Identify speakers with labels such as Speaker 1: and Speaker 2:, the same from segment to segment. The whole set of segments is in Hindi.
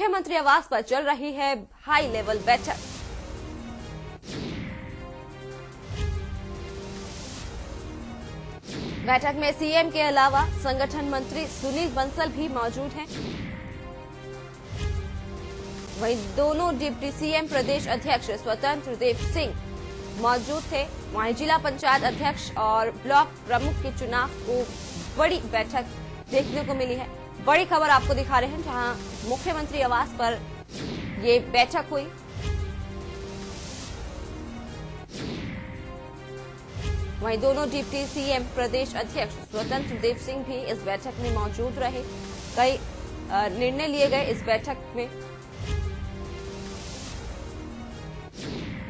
Speaker 1: मुख्यमंत्री आवास पर चल रही है हाई लेवल बैठक। बैठक में सीएम के अलावा संगठन मंत्री सुनील बंसल भी मौजूद हैं। वहीं दोनों डिप्टी सीएम प्रदेश अध्यक्ष स्वतंत्र देव सिंह मौजूद थे। वहीं जिला पंचायत अध्यक्ष और ब्लॉक प्रमुख के चुनाव को बड़ी बैठक देखने को मिली है। बड़ी खबर आपको दिखा रहे हैं, जहां मुख्यमंत्री आवास पर ये बैठक हुई। वहीं दोनों डिप्टी सीएम प्रदेश अध्यक्ष स्वतंत्र देव सिंह भी इस बैठक में मौजूद रहे। कई निर्णय लिए गए इस बैठक में।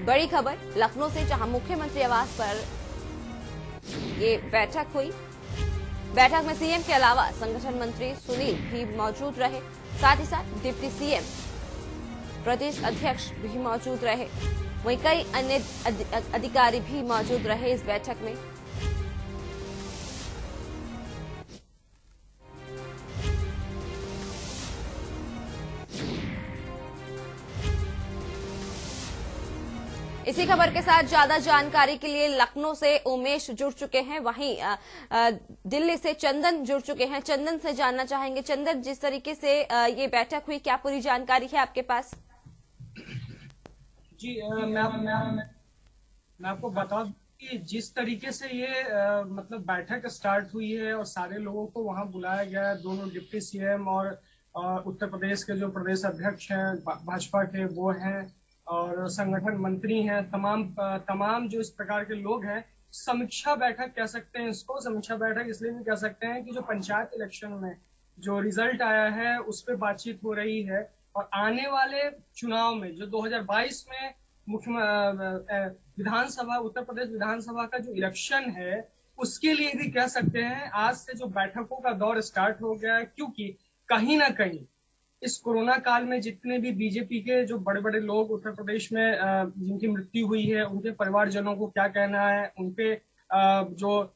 Speaker 1: बड़ी खबर लखनऊ से, जहां मुख्यमंत्री आवास पर ये बैठक हुई। बैठक में सीएम के अलावा संगठन मंत्री सुनील भी मौजूद रहे, साथ ही साथ डिप्टी सीएम प्रदेश अध्यक्ष भी मौजूद रहे। वहीं कई अन्य अधिकारी भी मौजूद रहे इस बैठक में। इसी खबर के साथ ज्यादा जानकारी के लिए लखनऊ से उमेश जुड़ चुके हैं, वहीं दिल्ली से चंदन जुड़ चुके हैं। चंदन से जानना चाहेंगे, चंदन, जिस तरीके से ये बैठक हुई, क्या पूरी जानकारी है आपके पास?
Speaker 2: जी, मैं आपको बता दूं कि जिस तरीके से ये मतलब बैठक स्टार्ट हुई है और सारे लोगों को वहां बुलाया गया है। दोनों डिप्टी सीएम और उत्तर प्रदेश के जो प्रदेश अध्यक्ष हैं भाजपा के, वो हैं, और संगठन मंत्री हैं, तमाम जो इस प्रकार के लोग हैं। समीक्षा बैठक कह सकते हैं इसको। समीक्षा बैठक इसलिए भी कह सकते हैं कि जो पंचायत इलेक्शन में जो रिजल्ट आया है उस पर बातचीत हो रही है, और आने वाले चुनाव में जो 2022 में विधानसभा, उत्तर प्रदेश विधानसभा का जो इलेक्शन है, उसके लिए भी कह सकते हैं आज से जो बैठकों का दौर स्टार्ट हो गया है। क्योंकि कहीं ना कहीं इस कोरोना काल में जितने भी बीजेपी के जो बड़े बड़े लोग उत्तर प्रदेश में जिनकी मृत्यु हुई है, उनके परिवारजनों को क्या कहना है, उनके जो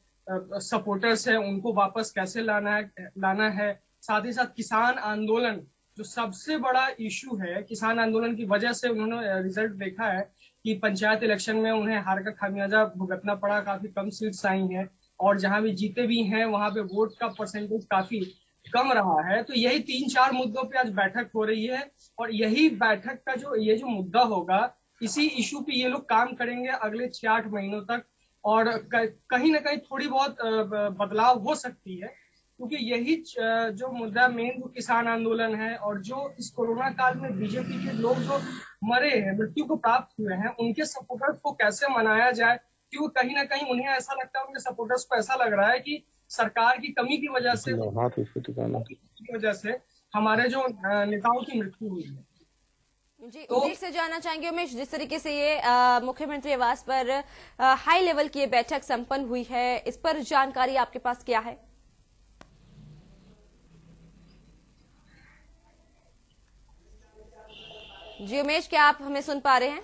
Speaker 2: सपोर्टर्स है उनको वापस कैसे लाना है। साथ ही साथ किसान आंदोलन जो सबसे बड़ा इशू है, किसान आंदोलन की वजह से उन्होंने रिजल्ट देखा है कि पंचायत इलेक्शन में उन्हें हार का खामियाजा भुगतना पड़ा। काफी कम सीट्स आई हैं, और जहां भी जीते भी हैं वहां पे वोट का परसेंटेज काफी कम रहा है। तो यही 3-4 मुद्दों पे आज बैठक हो रही है, और यही बैठक का जो मुद्दा होगा, इसी इशू पे ये लोग काम करेंगे अगले 6-8 महीनों तक। और कहीं ना कहीं थोड़ी बहुत बदलाव हो सकती है, क्योंकि यही जो मुद्दा मेन जो किसान आंदोलन है, और जो इस कोरोना काल में बीजेपी के लोग जो मरे हैं, मृत्यु को प्राप्त हुए हैं, उनके सपोर्टर्स को कैसे मनाया जाए। क्योंकि कहीं ना कहीं उन्हें ऐसा लगता है, उनके सपोर्टर्स को ऐसा लग रहा है कि सरकार की कमी की वजह से हमारे जो नेताओं की मृत्यु हुई है।
Speaker 1: जी, उमेश से जानना चाहेंगे। उमेश, जिस तरीके से ये मुख्यमंत्री आवास पर हाई लेवल की ये बैठक संपन्न हुई है, इस पर जानकारी आपके पास क्या है? जी उमेश, क्या आप हमें सुन पा रहे हैं?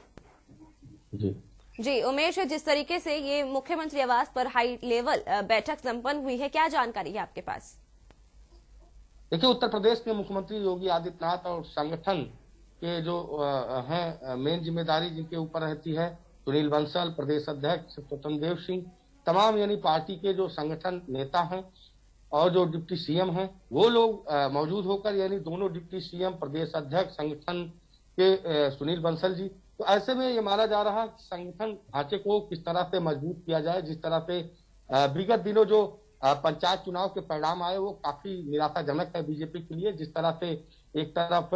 Speaker 1: जी उमेश, जिस तरीके से ये मुख्यमंत्री आवास पर हाई लेवल बैठक संपन्न हुई है, क्या जानकारी है आपके पास?
Speaker 3: देखिए, उत्तर प्रदेश के मुख्यमंत्री योगी आदित्यनाथ और संगठन के जो हैं मेन जिम्मेदारी जिनके ऊपर रहती है, सुनील बंसल प्रदेश अध्यक्ष, स्वतंत्र देव सिंह, तमाम यानी पार्टी के जो संगठन नेता हैं और जो डिप्टी सीएम हैं, वो लोग मौजूद होकर, यानी दोनों डिप्टी सीएम प्रदेश अध्यक्ष संगठन के सुनील बंसल जी। तो ऐसे में ये माना जा रहा है कि संगठन ढांचे को किस तरह से मजबूत किया जाए। जिस तरह से विगत दिनों जो पंचायत चुनाव के परिणाम आए वो काफी निराशाजनक है बीजेपी के लिए। जिस तरह से एक तरफ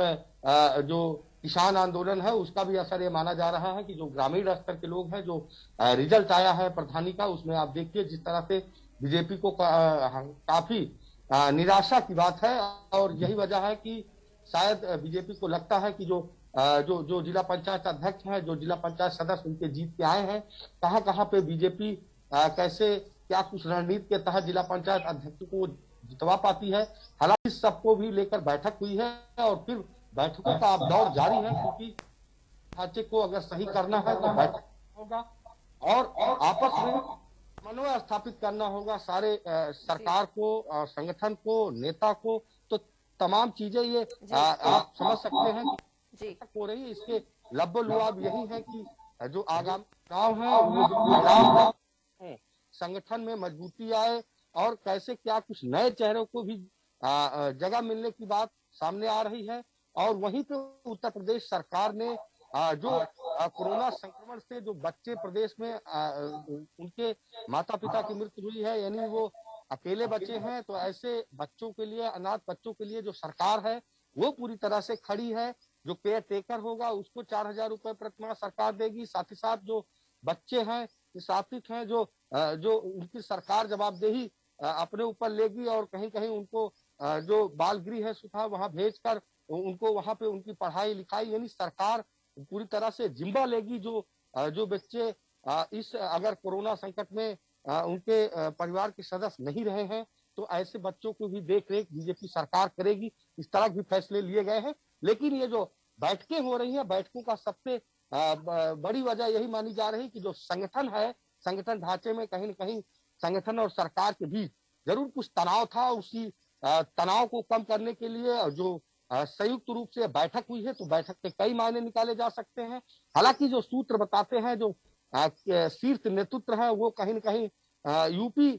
Speaker 3: जो किसान आंदोलन है उसका भी असर ये माना जा रहा है कि जो ग्रामीण स्तर के लोग हैं, जो रिजल्ट आया है प्रधानी का, उसमें आप देखिए जिस तरह से बीजेपी को काफी निराशा की बात है। और यही वजह है कि शायद बीजेपी को लगता है कि जो जिला पंचायत अध्यक्ष हैं, जो जिला पंचायत सदस्य उनके जीत के आए हैं, कहाँ पे बीजेपी कैसे क्या कुछ रणनीति के तहत जिला पंचायत अध्यक्ष को जितवा पाती है। हालांकि सबको भी लेकर बैठक हुई है, और फिर बैठकों का अब दौर जारी है, क्योंकि ढांचे को अगर सही करना है तो बैठक होगा और आपस में समन्वय स्थापित करना होगा सारे सरकार को, संगठन को, नेता को। तो तमाम चीजें ये आप समझ सकते हैं कि
Speaker 1: जी
Speaker 3: हो रही है। इसके लब्बो-लुआब यही है कि जो आगामी चुनाव है वो जो परिणाम है, संगठन में मजबूती आए और कैसे क्या कुछ नए चेहरों को भी जगह मिलने की बात सामने आ रही है। और वहीं पे उत्तर प्रदेश सरकार ने जो कोरोना संक्रमण से जो बच्चे प्रदेश में उनके माता पिता की मृत्यु हुई है, यानी वो अकेले बच्चे हैं, तो ऐसे बच्चों के लिए, अनाथ बच्चों के लिए जो सरकार है वो पूरी तरह से खड़ी है। जो केयर टेकर होगा उसको 4,000 रुपए प्रतिमाह सरकार देगी। साथ ही साथ जो बच्चे हैं, साथित हैं, जो उनकी सरकार जवाबदेही अपने ऊपर लेगी और कहीं कहीं उनको जो बाल गृह है सुधा वहां भेजकर उनको वहां पे उनकी पढ़ाई लिखाई, यानी सरकार पूरी तरह से जिम्मा लेगी। जो बच्चे इस अगर कोरोना संकट में उनके परिवार के सदस्य नहीं रहे हैं तो ऐसे बच्चों को भी देख रेख बीजेपी सरकार करेगी। इस तरह के फैसले लिए गए हैं। लेकिन ये जो बैठकें हो रही हैं, बैठकों का सबसे बड़ी वजह यही मानी जा रही कि जो संगठन है, संगठन ढांचे में कहीं न कहीं संगठन और सरकार के बीच जरूर कुछ तनाव था। उसी तनाव को कम करने के लिए जो संयुक्त रूप से बैठक हुई है, तो बैठक के कई मायने निकाले जा सकते हैं। हालांकि जो सूत्र बताते हैं, जो शीर्ष नेतृत्व है, वो कहीं न कहीं यूपी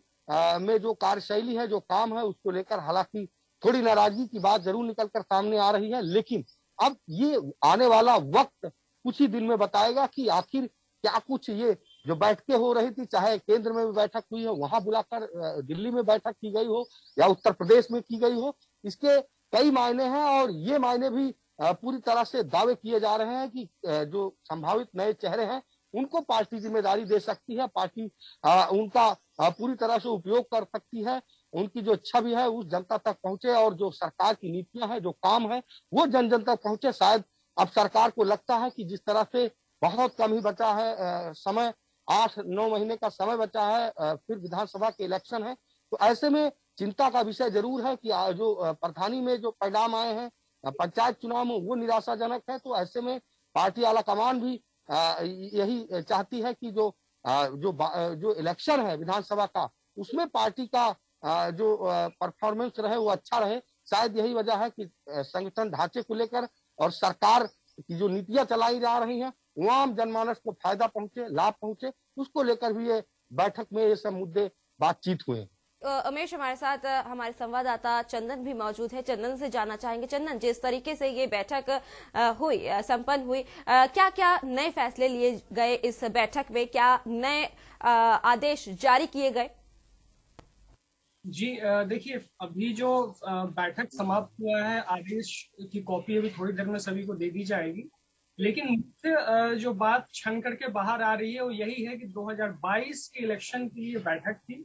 Speaker 3: में जो कार्यशैली है, जो काम है, उसको लेकर हालांकि थोड़ी नाराजगी की बात जरूर निकलकर सामने आ रही है। लेकिन अब ये आने वाला वक्त कुछ ही दिन में बताएगा कि आखिर क्या कुछ ये जो बैठकें हो रही थी, चाहे केंद्र में भी बैठक हुई हो, वहां बुलाकर दिल्ली में बैठक की गई हो या उत्तर प्रदेश में की गई हो, इसके कई मायने हैं। और ये मायने भी पूरी तरह से दावे किए जा रहे हैं कि जो संभावित नए चेहरे हैं उनको पार्टी जिम्मेदारी दे सकती है, पार्टी उनका पूरी तरह से उपयोग कर सकती है। उनकी जो छवि है उस जनता तक पहुंचे और जो सरकार की नीतियां हैं, जो काम है, वो जन जन तक पहुंचे। शायद अब सरकार को लगता है कि जिस तरह से बहुत कम ही बचा है समय, 8-9 महीने का समय बचा है, फिर विधानसभा के इलेक्शन है, तो ऐसे में चिंता का विषय जरूर है कि जो प्रधानी में जो परिणाम आए हैं पंचायत चुनाव में, वो निराशाजनक है। तो ऐसे में पार्टी आला कमान भी यही चाहती है कि जो इलेक्शन है विधानसभा का, उसमें पार्टी का जो परफॉर्मेंस रहे वो अच्छा रहे। शायद यही वजह है कि संगठन ढांचे को लेकर और सरकार की जो नीतियां चलाई जा रही हैं वो आम जनमानस को फायदा पहुंचे, लाभ पहुंचे, उसको लेकर भी ये बैठक में ये सब मुद्दे बातचीत हुए।
Speaker 1: उमेश, हमारे साथ हमारे संवाददाता चंदन भी मौजूद है। चंदन से जानना चाहेंगे, चंदन, जिस तरीके से ये बैठक संपन्न हुई, क्या क्या नए फैसले लिए गए इस बैठक में, क्या नए आदेश जारी किए गए?
Speaker 2: जी देखिए, अभी जो बैठक समाप्त हुआ है, आदेश की कॉपी अभी थोड़ी देर में सभी को दे दी जाएगी। लेकिन मुख्य जो बात छन करके बाहर आ रही है वो यही है कि 2022 के इलेक्शन की ये बैठक थी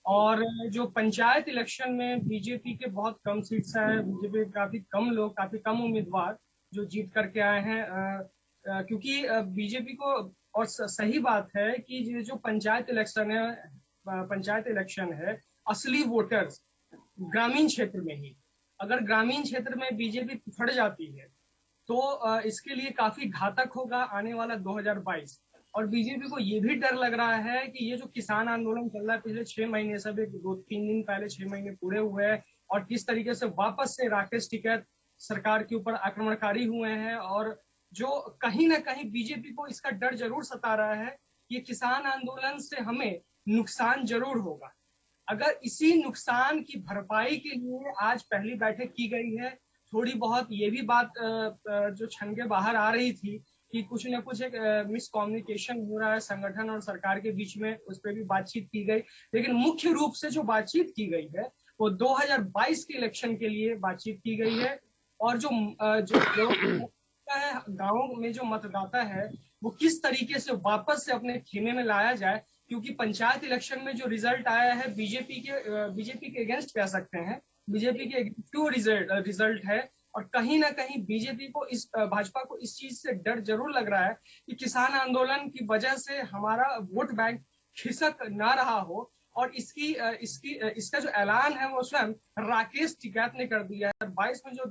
Speaker 2: और जो पंचायत इलेक्शन में बीजेपी के बहुत कम सीट्स हैं, बीजेपी काफी कम लोग, काफी कम उम्मीदवार जो जीत करके आए हैं, क्योंकि बीजेपी को, और सही बात है कि जो पंचायत इलेक्शन है असली वोटर्स ग्रामीण क्षेत्र में ही, अगर ग्रामीण क्षेत्र में बीजेपी पिछड़ जाती है तो इसके लिए काफी घातक होगा आने वाला 2022। और बीजेपी को ये भी डर लग रहा है कि ये जो किसान आंदोलन चल रहा है पिछले 6 महीने से, अभी 2-3 दिन पहले 6 महीने पूरे हुए हैं, और किस तरीके से वापस से राकेश टिकैत सरकार के ऊपर आक्रमणकारी हुए हैं, और जो कहीं ना कहीं बीजेपी को इसका डर जरूर सता रहा है कि किसान आंदोलन से हमें नुकसान जरूर होगा। अगर इसी नुकसान की भरपाई के लिए आज पहली बैठक की गई है, थोड़ी बहुत ये भी बात जो छन के बाहर आ रही थी कि कुछ न कुछ एक मिसकम्युनिकेशन हो रहा है संगठन और सरकार के बीच में, उस पर भी बातचीत की गई। लेकिन मुख्य रूप से जो बातचीत की गई है वो 2022 के इलेक्शन के लिए बातचीत की गई है। और जो गाँव में जो मतदाता है वो किस तरीके से वापस से अपने खेमे में लाया जाए, क्योंकि पंचायत इलेक्शन में जो रिजल्ट आया है बीजेपी के अगेंस्ट कह सकते हैं, बीजेपी के अगेंस्ट रिजल्ट है। और कहीं ना कहीं बीजेपी को, इस भाजपा को इस चीज से डर जरूर लग रहा है कि किसान आंदोलन की वजह से हमारा वोट बैंक खिसक ना रहा हो। और इसका जो ऐलान है वो स्वयं राकेश टिकैत ने कर दिया है। 22 में जो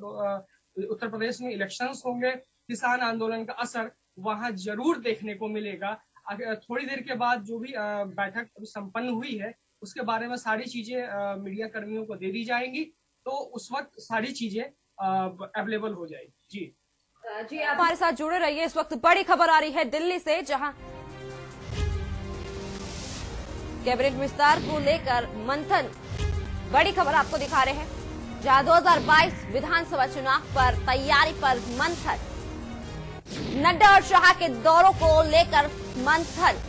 Speaker 2: उत्तर प्रदेश में इलेक्शंस होंगे, किसान आंदोलन का असर वहां जरूर देखने को मिलेगा। थोड़ी देर के बाद जो भी बैठक संपन्न हुई है उसके बारे में सारी चीजें मीडिया कर्मियों को दे दी जाएंगी। तो उस वक्त सारी चीजें अवेलेबल हो जाएगी। जी
Speaker 1: जी, आप हमारे साथ जुड़े रहिए। इस वक्त बड़ी खबर आ रही है दिल्ली से, जहां कैबिनेट विस्तार को लेकर मंथन, बड़ी खबर आपको दिखा रहे हैं, जहां 2022 विधानसभा चुनाव पर तैयारी पर मंथन, नड्डा और शाह के दौरों को लेकर मंथन,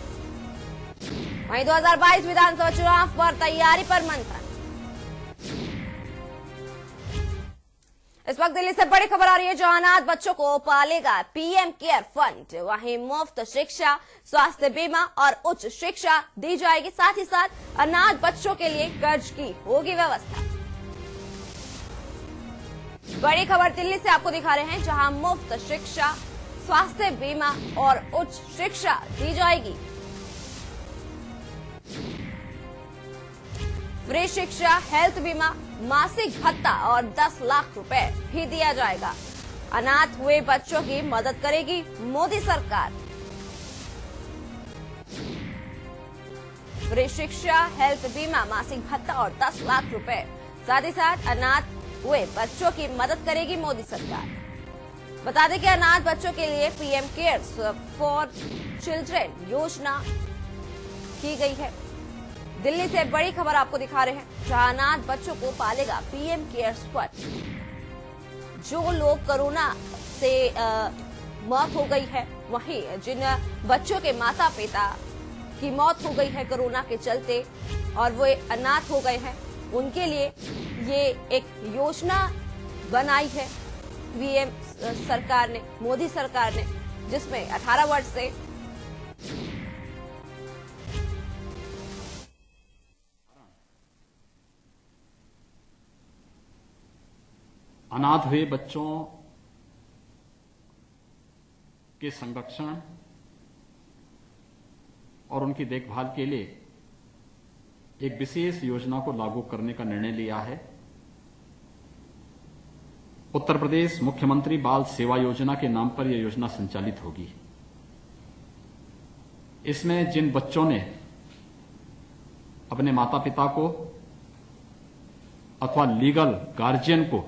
Speaker 1: वहीं 2022 विधानसभा चुनाव पर तैयारी पर मंथन। इस वक्त दिल्ली से बड़ी खबर आ रही है, जहां अनाथ बच्चों को पालेगा पीएम केयर फंड, वहीं मुफ्त शिक्षा, स्वास्थ्य बीमा और उच्च शिक्षा दी जाएगी। साथ ही साथ अनाथ बच्चों के लिए कर्ज की होगी व्यवस्था। बड़ी खबर दिल्ली से आपको दिखा रहे हैं, जहां मुफ्त शिक्षा, स्वास्थ्य बीमा और उच्च शिक्षा दी जाएगी। फ्री शिक्षा, हेल्थ बीमा, मासिक भत्ता और 10 लाख रुपए भी दिया जाएगा। अनाथ हुए बच्चों की मदद करेगी मोदी सरकार। फ्री शिक्षा, हेल्थ बीमा, मासिक भत्ता और 10 लाख रुपए, साथ ही साथ अनाथ हुए बच्चों की मदद करेगी मोदी सरकार। बता दें कि अनाथ बच्चों के लिए पीएम केयर्स फॉर चिल्ड्रन योजना की गई है। दिल्ली से बड़ी खबर आपको दिखा रहे हैं, जहां अनाथ बच्चों को पालेगा पीएम केयर्स फंड। जो लोग कोरोना से मौत हो गई है, वहीं जिन बच्चों के माता पिता की मौत हो गई है कोरोना के चलते और वो अनाथ हो गए हैं, उनके लिए ये एक योजना बनाई है पीएम सरकार ने, मोदी सरकार ने, जिसमें 18 वर्ष से
Speaker 4: अनाथ हुए बच्चों के संरक्षण और उनकी देखभाल के लिए एक विशेष योजना को लागू करने का निर्णय लिया है। उत्तर प्रदेश मुख्यमंत्री बाल सेवा योजना के नाम पर यह योजना संचालित होगी। इसमें जिन बच्चों ने अपने माता पिता को अथवा लीगल गार्जियन को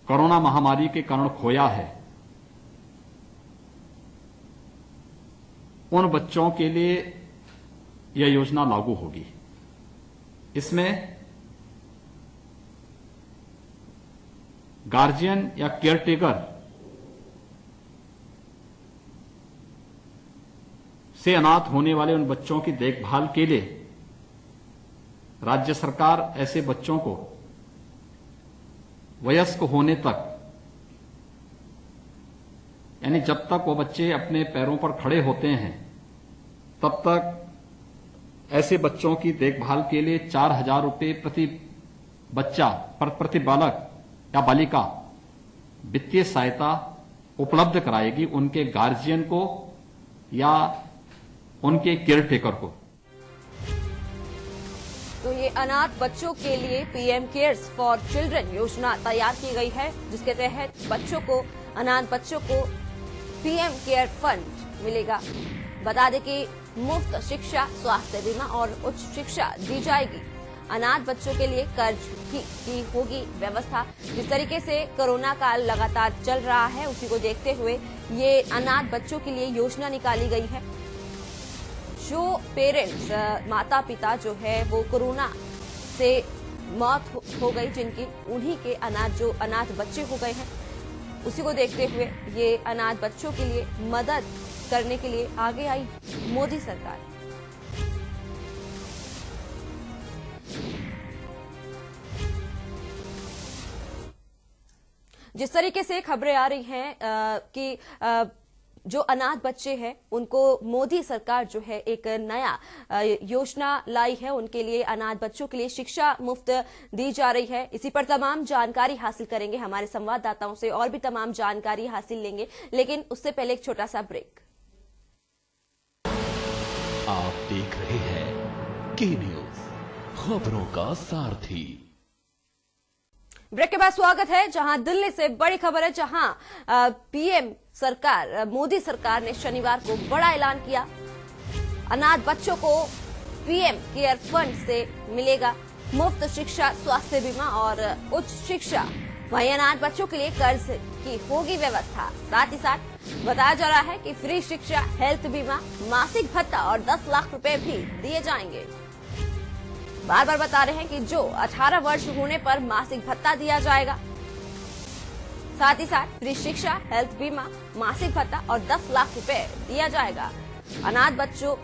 Speaker 4: कोरोना महामारी के कारण खोया है, उन बच्चों के लिए यह योजना लागू होगी। इसमें गार्जियन या केयरटेकर से अनाथ होने वाले उन बच्चों की देखभाल के लिए राज्य सरकार ऐसे बच्चों को वयस्क होने तक, यानी जब तक वो बच्चे अपने पैरों पर खड़े होते हैं, तब तक ऐसे बच्चों की देखभाल के लिए 4,000 रुपये प्रति बच्चा, प्रति बालक या बालिका वित्तीय सहायता उपलब्ध कराएगी उनके गार्जियन को या उनके केयरटेकर को।
Speaker 1: तो ये अनाथ बच्चों के लिए पीएम केयर्स फॉर चिल्ड्रन योजना तैयार की गई है, जिसके तहत बच्चों को, अनाथ बच्चों को पीएम केयर फंड मिलेगा। बता दें कि मुफ्त शिक्षा, स्वास्थ्य बीमा और उच्च शिक्षा दी जाएगी। अनाथ बच्चों के लिए कर्ज की होगी व्यवस्था। जिस तरीके से कोरोना काल लगातार चल रहा है, उसी को देखते हुए ये अनाथ बच्चों के लिए योजना निकाली गई है। जो पेरेंट्स, माता पिता जो है वो कोरोना से मौत हो गई जिनकी, उन्हीं के जो अनाथ बच्चे हो गए हैं, उसी को देखते हुए ये अनाथ बच्चों के लिए मदद करने के लिए आगे आई मोदी सरकार। जिस तरीके से खबरें आ रही हैं कि जो अनाथ बच्चे हैं उनको मोदी सरकार जो है एक नया योजना लाई है, उनके लिए, अनाथ बच्चों के लिए शिक्षा मुफ्त दी जा रही है। इसी पर तमाम जानकारी हासिल करेंगे हमारे संवाददाताओं से, और भी तमाम जानकारी हासिल लेंगे, लेकिन उससे पहले एक छोटा सा ब्रेक।
Speaker 5: आप देख रहे हैं के न्यूज, खबरों का सारथी।
Speaker 1: ब्रेक के बाद स्वागत है, जहां दिल्ली से बड़ी खबर है, जहां पीएम सरकार, मोदी सरकार ने शनिवार को बड़ा ऐलान किया। अनाथ बच्चों को पीएम केयर फंड से मिलेगा मुफ्त शिक्षा, स्वास्थ्य बीमा और उच्च शिक्षा। वहीं अनाथ बच्चों के लिए कर्ज की होगी व्यवस्था। साथ ही साथ बताया जा रहा है कि फ्री शिक्षा, हेल्थ बीमा, मासिक भत्ता और 10 लाख रुपए भी दिए जाएंगे। बार बार बता रहे हैं कि जो 18 वर्ष होने पर मासिक भत्ता दिया जाएगा। साथ ही साथ फ्री शिक्षा, हेल्थ बीमा, मासिक भत्ता और 10 लाख रुपए दिया जाएगा। अनाथ बच्चों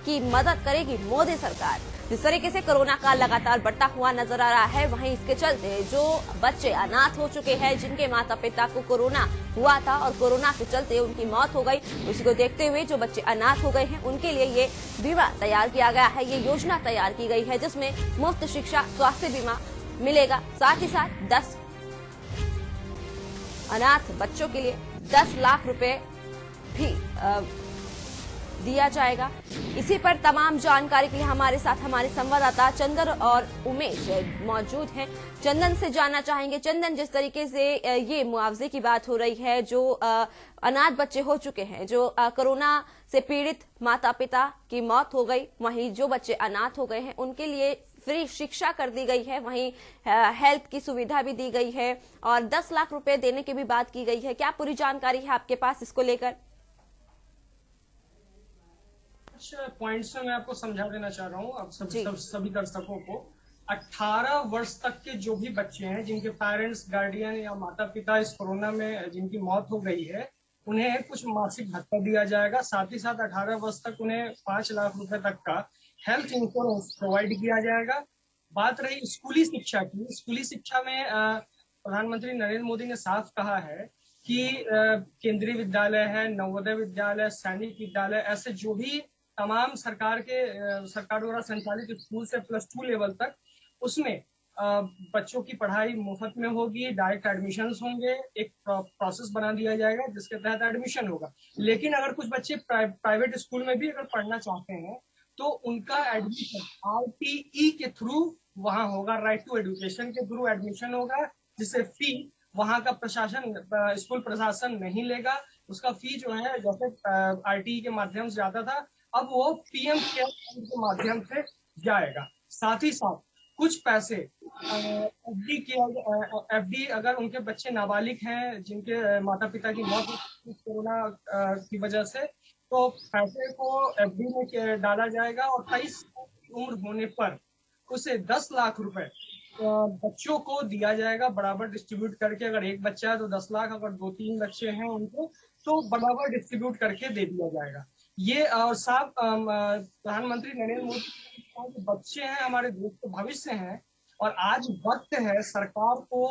Speaker 1: की मदद करेगी मोदी सरकार। जिस तरीके से कोरोना काल लगातार बढ़ता हुआ नजर आ रहा है, वहीं इसके चलते जो बच्चे अनाथ हो चुके हैं, जिनके माता पिता को कोरोना हुआ था और कोरोना के चलते उनकी मौत हो गई, उसी को देखते हुए जो बच्चे अनाथ हो गए हैं उनके लिए ये बीमा तैयार किया गया है। ये योजना तैयार की गई है जिसमें मुफ्त शिक्षा, स्वास्थ्य बीमा मिलेगा। साथ ही साथ 10 अनाथ बच्चों के लिए 10 लाख रुपए भी दिया जाएगा। इसी पर तमाम जानकारी के लिए हमारे साथ हमारे संवाददाता चंदन और उमेश मौजूद हैं। चंदन से जानना चाहेंगे, चंदन, जिस तरीके से ये मुआवजे की बात हो रही है, जो अनाथ बच्चे हो चुके हैं, जो कोरोना से पीड़ित माता पिता की मौत हो गई, वहीं जो बच्चे अनाथ हो गए हैं उनके लिए फ्री शिक्षा कर दी गई है, वहीं हेल्थ की सुविधा भी दी गई है और 10 लाख रुपए देने की भी बात की गई है। क्या पूरी जानकारी है आपके पास इसको लेकर?
Speaker 2: पॉइंट्स में मैं आपको समझा देना चाह रहा हूँ अब सभी दर्शकों को। 18 वर्ष तक के जो भी बच्चे हैं जिनके पेरेंट्स, गार्डियन या माता पिता इस कोरोना में जिनकी मौत हो गई है, उन्हें कुछ मासिक भत्ता दिया जाएगा। साथ ही साथ 18 वर्ष तक उन्हें 5 लाख रुपए तक का हेल्थ इंश्योरेंस प्रोवाइड किया जाएगा। बात रही स्कूली शिक्षा की, स्कूली शिक्षा में प्रधानमंत्री नरेंद्र मोदी ने साफ कहा है कि केंद्रीय विद्यालय है, नवोदय विद्यालय, सैनिक विद्यालय, ऐसे जो भी तमाम सरकार द्वारा संचालित स्कूल से +2 लेवल तक, उसमें बच्चों की पढ़ाई मुफ्त में होगी, डायरेक्ट एडमिशन होंगे। एक प्रोसेस बना दिया जाएगा जिसके तहत एडमिशन होगा। लेकिन अगर कुछ बच्चे प्राइवेट स्कूल में भी अगर पढ़ना चाहते हैं तो उनका एडमिशन RTE के थ्रू वहां होगा, राइट टू एजुकेशन के थ्रू एडमिशन होगा, जिससे फी वहां का प्रशासन, स्कूल प्रशासन नहीं लेगा। उसका फी जो है जैसे RTE के माध्यम से जाता था, अब वो PM केयर फंड के माध्यम से जाएगा। साथ ही साथ कुछ पैसे FD अगर उनके बच्चे नाबालिग हैं, जिनके माता पिता की मौत कोरोना की वजह से, तो पैसे को FD में डाला जाएगा और 23 उम्र होने पर उसे 10 लाख रुपए बच्चों को दिया जाएगा, बराबर डिस्ट्रीब्यूट करके। अगर एक बच्चा है तो 10 लाख, अगर 2-3 बच्चे हैं उनको तो बराबर डिस्ट्रीब्यूट करके दे दिया जाएगा। ये और साहब प्रधानमंत्री नरेंद्र मोदी, बच्चे हैं हमारे देश के भविष्य हैं और आज वक्त है सरकार को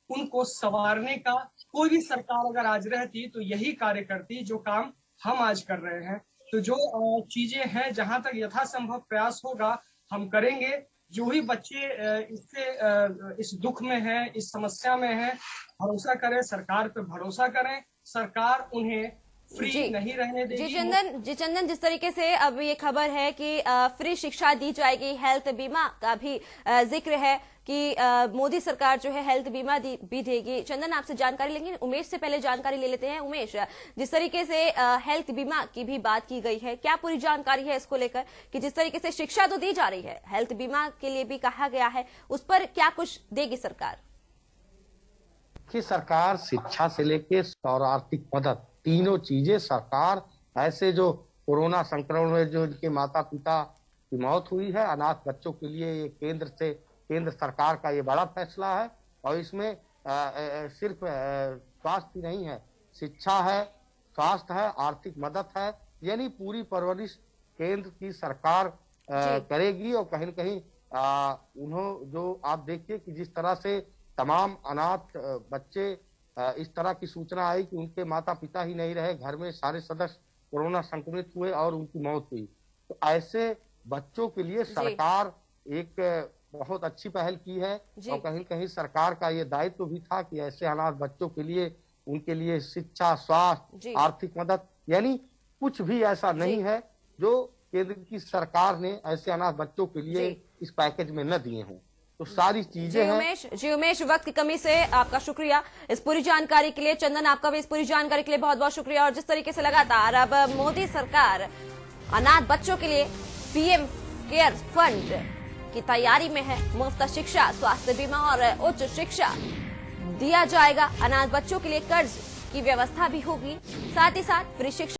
Speaker 2: उनको संवारने का। कोई भी सरकार अगर आज रहती तो यही कार्य करती जो काम हम आज कर रहे हैं। तो जो चीजें हैं, जहां तक यथासंभव प्रयास होगा हम करेंगे। जो भी बच्चे इस दुख में हैं, इस समस्या में हैं, भरोसा करें, सरकार पे भरोसा करें, सरकार उन्हें फ्री नहीं रहने देगी।
Speaker 1: जी चंदन, जिस तरीके से अब ये खबर है कि फ्री शिक्षा दी जाएगी, हेल्थ बीमा का भी जिक्र है कि मोदी सरकार जो है हेल्थ बीमा भी देगी। चंदन, आपसे जानकारी लेंगे, उमेश से पहले जानकारी ले लेते हैं। उमेश, जिस तरीके से हेल्थ बीमा की भी बात की गई है, क्या पूरी जानकारी है इसको लेकर कि जिस तरीके से शिक्षा तो दी जा रही है, हेल्थ बीमा के लिए भी कहा गया है, उस पर क्या कुछ देगी सरकार?
Speaker 3: कि सरकार शिक्षा से लेके और आर्थिक मदद, तीनों चीजें सरकार ऐसे जो कोरोना संक्रमण में जो इनके माता पिता की मौत हुई है, अनाथ बच्चों के लिए ये केंद्र सरकार का ये बड़ा फैसला है। और इसमें सिर्फ स्वास्थ्य नहीं है, शिक्षा है, स्वास्थ्य है, आर्थिक मदद है, यानी पूरी परवरिश केंद्र की सरकार करेगी। और कहीं न कहीं उन्होंने जो आप देखिए कि जिस तरह से तमाम अनाथ बच्चे, इस तरह की सूचना आई कि उनके माता पिता ही नहीं रहे, घर में सारे सदस्य कोरोना संक्रमित हुए और उनकी मौत हुई, तो ऐसे बच्चों के लिए सरकार एक बहुत अच्छी पहल की है। और कहीं न कहीं सरकार का ये दायित्व भी था कि ऐसे अनाथ बच्चों के लिए, उनके लिए शिक्षा, स्वास्थ्य, आर्थिक मदद, यानी कुछ भी ऐसा नहीं है जो केंद्र की सरकार ने ऐसे अनाथ बच्चों के लिए इस पैकेज में न दिए हों। तो सारी चीजें हैं।
Speaker 1: जी उमेश, वक्त की कमी से आपका शुक्रिया इस पूरी जानकारी के लिए। चंदन, आपका भी इस पूरी जानकारी के लिए बहुत बहुत शुक्रिया। और जिस तरीके से लगातार अब मोदी सरकार अनाथ बच्चों के लिए PM केयर फंड की तैयारी में है। मुफ्त शिक्षा, स्वास्थ्य बीमा और उच्च शिक्षा दिया जाएगा। अनाथ बच्चों के लिए कर्ज की व्यवस्था भी होगी। साथ ही साथ फ्री शिक्षा